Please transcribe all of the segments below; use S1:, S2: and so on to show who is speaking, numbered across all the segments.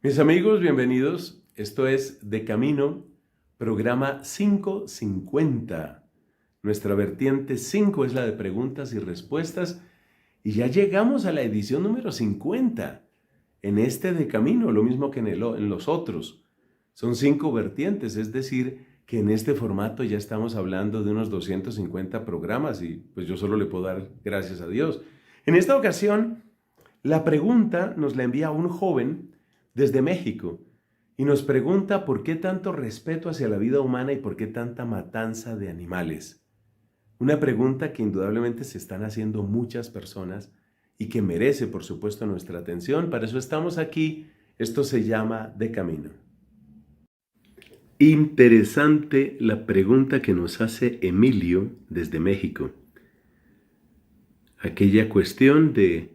S1: Mis amigos, bienvenidos. Esto es De Camino, programa 550. Nuestra vertiente 5 es la de preguntas y respuestas y ya llegamos a la edición número 50 en este De Camino, lo mismo que en los otros. Son 5 vertientes, es decir, que en este formato ya estamos hablando de unos 250 programas y pues yo solo le puedo dar gracias a Dios. En esta ocasión, la pregunta nos la envía un joven desde México y nos pregunta por qué tanto respeto hacia la vida humana y por qué tanta matanza de animales. Una pregunta que indudablemente se están haciendo muchas personas y que merece, por supuesto, nuestra atención. Para eso estamos aquí. Esto se llama De Camino. Interesante la pregunta que nos hace Emilio desde México. Aquella cuestión de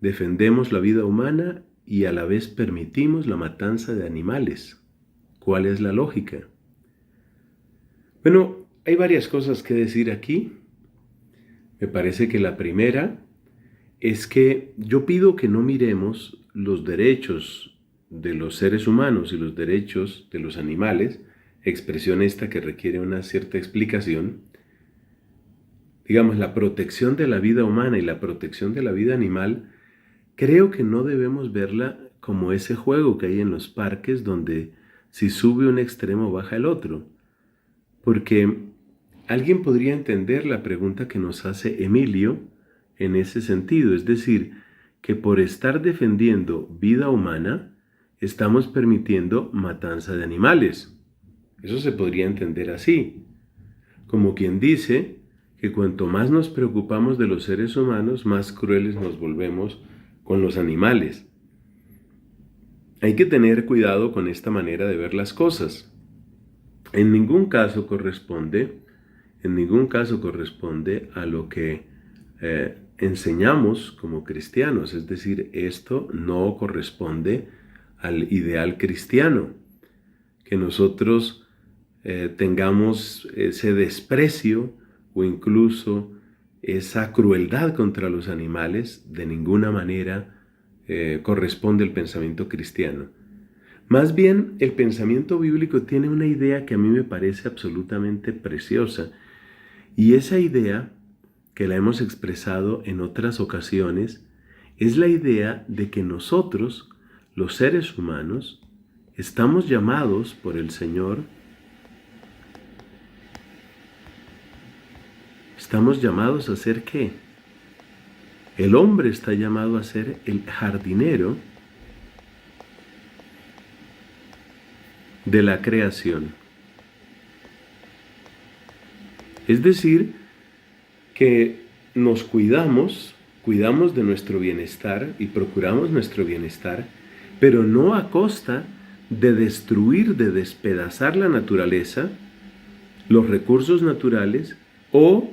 S1: defendemos la vida humana y a la vez permitimos la matanza de animales. ¿Cuál es la lógica? Bueno, hay varias cosas que decir aquí. Me parece que la primera es que yo pido que no miremos los derechos de los seres humanos y los derechos de los animales, expresión esta que requiere una cierta explicación. Digamos, la protección de la vida humana y la protección de la vida animal, creo que no debemos verla como ese juego que hay en los parques donde si sube un extremo baja el otro. Porque alguien podría entender la pregunta que nos hace Emilio en ese sentido. Es decir, que por estar defendiendo vida humana, estamos permitiendo matanza de animales. Eso se podría entender así. Como quien dice que cuanto más nos preocupamos de los seres humanos, más crueles nos volvemos con los animales. Hay que tener cuidado con esta manera de ver las cosas. En ningún caso corresponde a lo que enseñamos como cristianos. Es decir, esto no corresponde al ideal cristiano. Que nosotros tengamos ese desprecio o incluso esa crueldad contra los animales, de ninguna manera corresponde al pensamiento cristiano. Más bien, el pensamiento bíblico tiene una idea que a mí me parece absolutamente preciosa, y esa idea, que la hemos expresado en otras ocasiones, es la idea de que nosotros, los seres humanos, estamos llamados por el Señor, estamos llamados a ser ¿qué? El hombre está llamado a ser el jardinero de la creación. Es decir, que nos cuidamos de nuestro bienestar y procuramos nuestro bienestar, pero no a costa de destruir, de despedazar la naturaleza, los recursos naturales o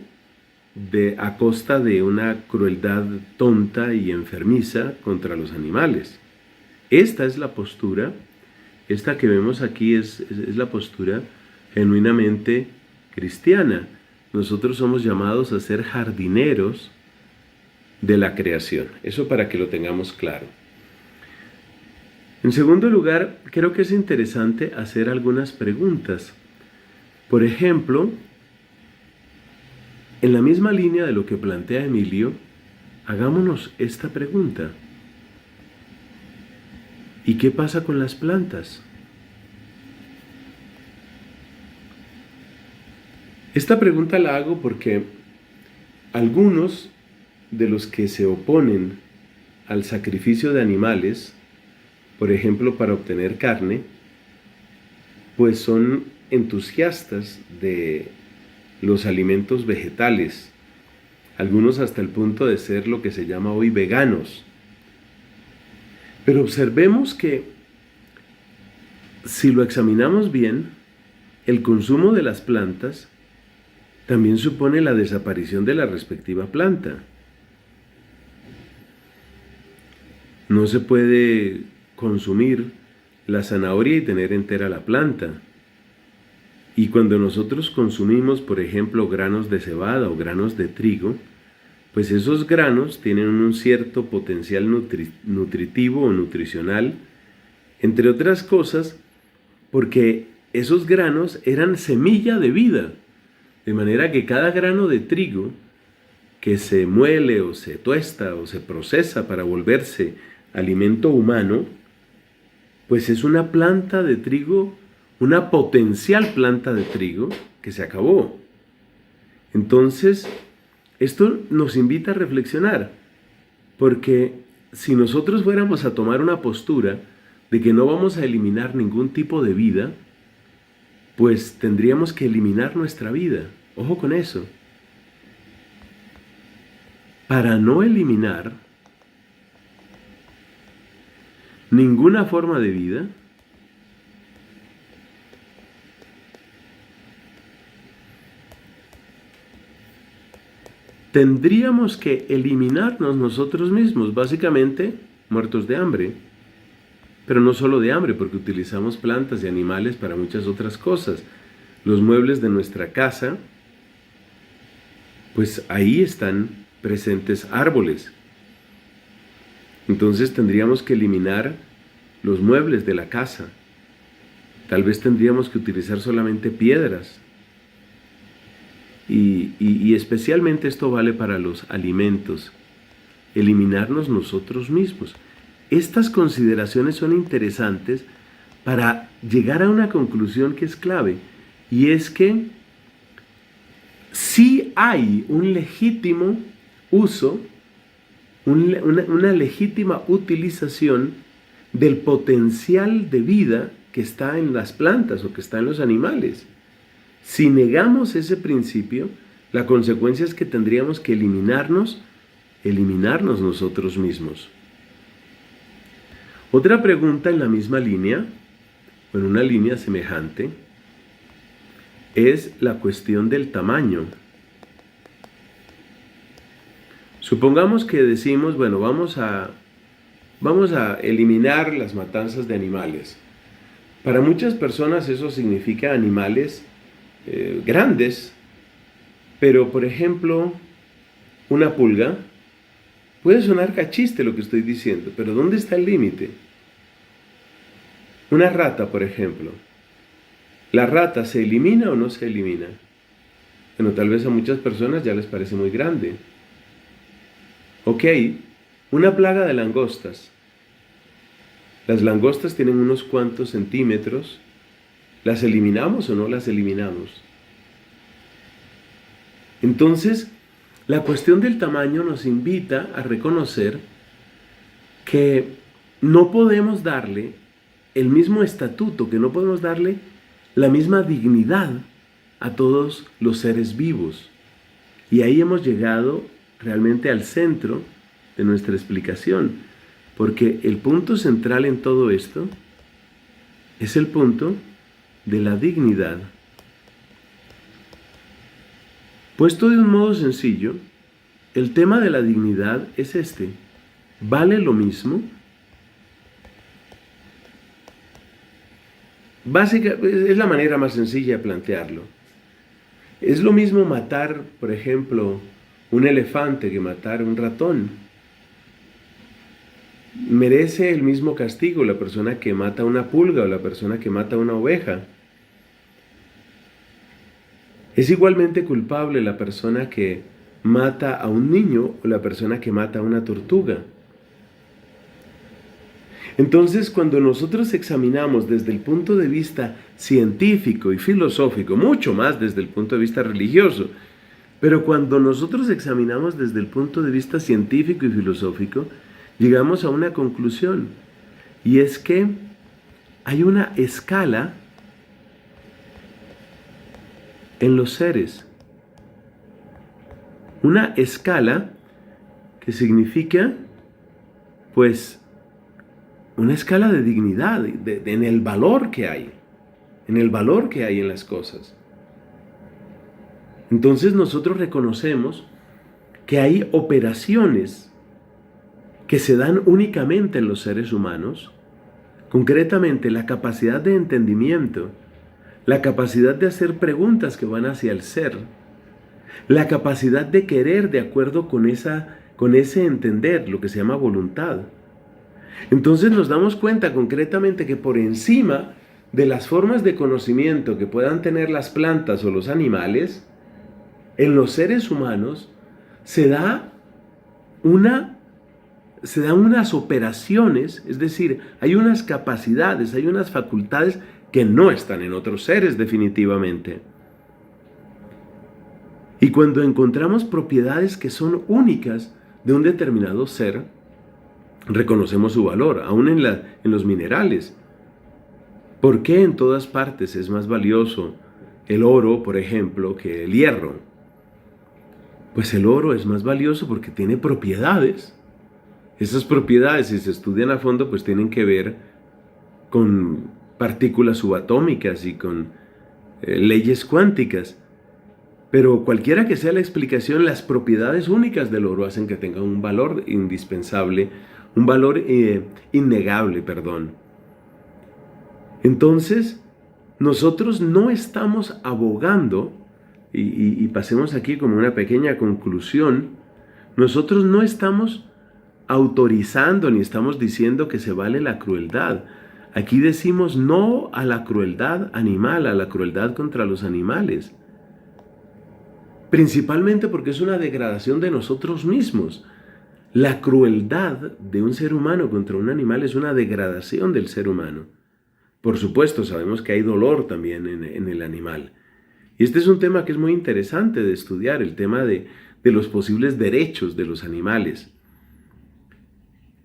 S1: a costa de una crueldad tonta y enfermiza contra los animales. Esta es la postura, esta que vemos aquí es la postura genuinamente cristiana. Nosotros somos llamados a ser jardineros de la creación. Eso para que lo tengamos claro. En segundo lugar, creo que es interesante hacer algunas preguntas. Por ejemplo, en la misma línea de lo que plantea Emilio, hagámonos esta pregunta. ¿Y qué pasa con las plantas? Esta pregunta la hago porque algunos de los que se oponen al sacrificio de animales, por ejemplo para obtener carne, pues son entusiastas de los alimentos vegetales, algunos hasta el punto de ser lo que se llama hoy veganos. Pero observemos que si lo examinamos bien, el consumo de las plantas también supone la desaparición de la respectiva planta. No se puede consumir la zanahoria y tener entera la planta. Y cuando nosotros consumimos, por ejemplo, granos de cebada o granos de trigo, pues esos granos tienen un cierto potencial nutritivo o nutricional Entre otras cosas, porque esos granos eran semilla de vida, de manera que cada grano de trigo que se muele o se tuesta o se procesa para volverse alimento humano, pues es una planta de trigo, una potencial planta de trigo que se acabó. Entonces, esto nos invita a reflexionar, porque si nosotros fuéramos a tomar una postura de que no vamos a eliminar ningún tipo de vida, pues tendríamos que eliminar nuestra vida. Ojo con eso. Para no eliminar ninguna forma de vida, tendríamos que eliminarnos nosotros mismos, básicamente muertos de hambre. Pero no solo de hambre, porque utilizamos plantas y animales para muchas otras cosas. Los muebles de nuestra casa, pues ahí están presentes árboles. Entonces tendríamos que eliminar los muebles de la casa. Tal vez tendríamos que utilizar solamente piedras. Y especialmente esto vale para los alimentos. Eliminarnos nosotros mismos. Estas consideraciones son interesantes para llegar a una conclusión que es clave, y es que sí hay un legítimo uso, una legítima utilización del potencial de vida que está en las plantas o que está en los animales. Si negamos ese principio, la consecuencia es que tendríamos que eliminarnos nosotros mismos. Otra pregunta en la misma línea, o en una línea semejante, es la cuestión del tamaño. Supongamos que decimos, bueno, vamos a eliminar las matanzas de animales. Para muchas personas eso significa animales grandes, pero por ejemplo, una pulga, puede sonar cachiste lo que estoy diciendo, pero ¿dónde está el límite? Una rata, por ejemplo. ¿La rata se elimina o no se elimina? Bueno, tal vez a muchas personas ya les parece muy grande. Ok, una plaga de langostas. Las langostas tienen unos cuantos centímetros. ¿Las eliminamos o no las eliminamos? Entonces, la cuestión del tamaño nos invita a reconocer que no podemos darle el mismo estatuto, que no podemos darle la misma dignidad a todos los seres vivos. Y ahí hemos llegado realmente al centro de nuestra explicación, porque el punto central en todo esto es el punto de la dignidad. Puesto de un modo sencillo, el tema de la dignidad es este: ¿vale lo mismo? Es la manera más sencilla de plantearlo. Es lo mismo matar, por ejemplo, un elefante que matar un ratón. ¿Merece el mismo castigo la persona que mata una pulga o la persona que mata una oveja? ¿Es igualmente culpable la persona que mata a un niño o la persona que mata a una tortuga? Entonces, cuando nosotros examinamos desde el punto de vista científico y filosófico, mucho más desde el punto de vista religioso, pero cuando nosotros examinamos desde el punto de vista científico y filosófico, llegamos a una conclusión, y es que hay una escala en los seres. Una escala que significa, pues, una escala de dignidad, en el valor que hay, en las cosas. Entonces nosotros reconocemos que hay operaciones que se dan únicamente en los seres humanos, concretamente la capacidad de entendimiento, la capacidad de hacer preguntas que van hacia el ser, la capacidad de querer de acuerdo con ese entender, lo que se llama voluntad. Entonces nos damos cuenta concretamente que por encima de las formas de conocimiento que puedan tener las plantas o los animales, en los seres humanos se da se dan unas operaciones, es decir, hay unas capacidades, hay unas facultades que no están en otros seres definitivamente. Y cuando encontramos propiedades que son únicas de un determinado ser, reconocemos su valor, aún en los minerales. ¿Por qué en todas partes es más valioso el oro, por ejemplo, que el hierro? Pues el oro es más valioso porque tiene propiedades. Esas propiedades, si se estudian a fondo, pues tienen que ver con partículas subatómicas y con leyes cuánticas. Pero cualquiera que sea la explicación, las propiedades únicas del oro hacen que tenga un valor indispensable, un valor innegable, perdón. Entonces, nosotros no estamos abogando, y pasemos aquí como una pequeña conclusión, nosotros no estamos autorizando ni estamos diciendo que se vale la crueldad. Aquí decimos no a la crueldad animal, a la crueldad contra los animales. Principalmente porque es una degradación de nosotros mismos. La crueldad de un ser humano contra un animal es una degradación del ser humano. Por supuesto, sabemos que hay dolor también en el animal. Y este es un tema que es muy interesante de estudiar, el tema de los posibles derechos de los animales.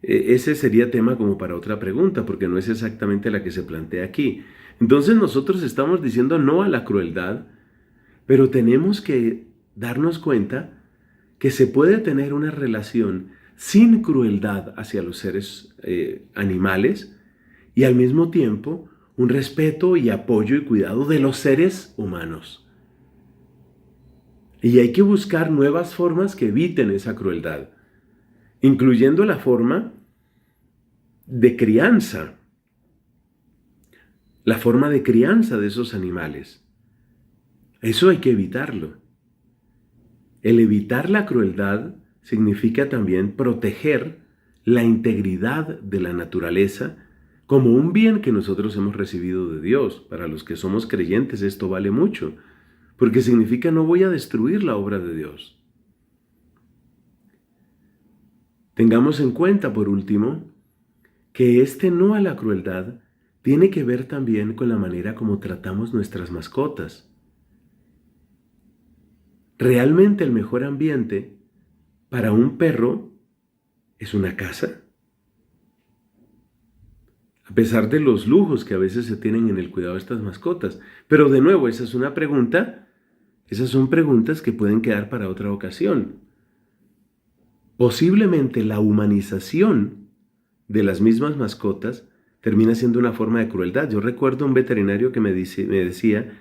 S1: Ese sería tema como para otra pregunta, porque no es exactamente la que se plantea aquí. Entonces nosotros estamos diciendo no a la crueldad, pero tenemos que darnos cuenta que se puede tener una relación sin crueldad hacia los seres animales y al mismo tiempo un respeto y apoyo y cuidado de los seres humanos. Y hay que buscar nuevas formas que eviten esa crueldad, incluyendo la forma de crianza, la forma de crianza de esos animales. Eso hay que evitarlo. El evitar la crueldad significa también proteger la integridad de la naturaleza como un bien que nosotros hemos recibido de Dios. Para los que somos creyentes esto vale mucho, porque significa no voy a destruir la obra de Dios. Tengamos en cuenta, por último, que este no a la crueldad tiene que ver también con la manera como tratamos nuestras mascotas. Realmente el mejor ambiente para un perro es una casa. A pesar de los lujos que a veces se tienen en el cuidado de estas mascotas. Pero de nuevo, esa es una pregunta, esas son preguntas que pueden quedar para otra ocasión. Posiblemente la humanización de las mismas mascotas termina siendo una forma de crueldad. Yo recuerdo un veterinario que me decía,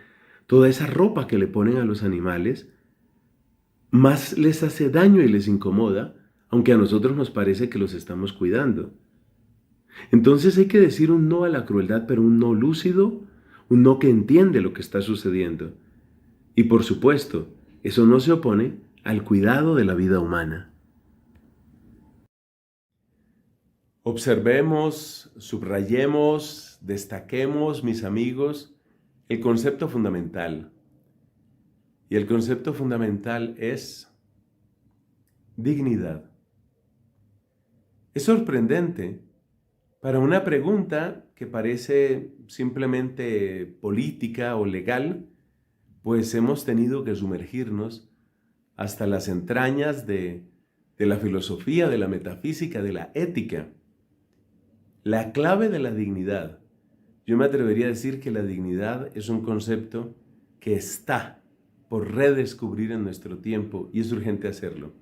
S1: toda esa ropa que le ponen a los animales, más les hace daño y les incomoda, aunque a nosotros nos parece que los estamos cuidando. Entonces hay que decir un no a la crueldad, pero un no lúcido, un no que entiende lo que está sucediendo. Y por supuesto, eso no se opone al cuidado de la vida humana. Observemos, subrayemos, destaquemos, mis amigos, el concepto fundamental. Y el concepto fundamental es dignidad. Es sorprendente para una pregunta que parece simplemente política o legal, pues hemos tenido que sumergirnos hasta las entrañas de la filosofía, de la metafísica, de la ética. La clave de la dignidad. Yo me atrevería a decir que la dignidad es un concepto que está por redescubrir en nuestro tiempo y es urgente hacerlo.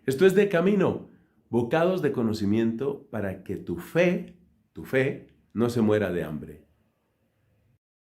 S1: Esto es De Camino, bocados de conocimiento para que tu fe no se muera de hambre.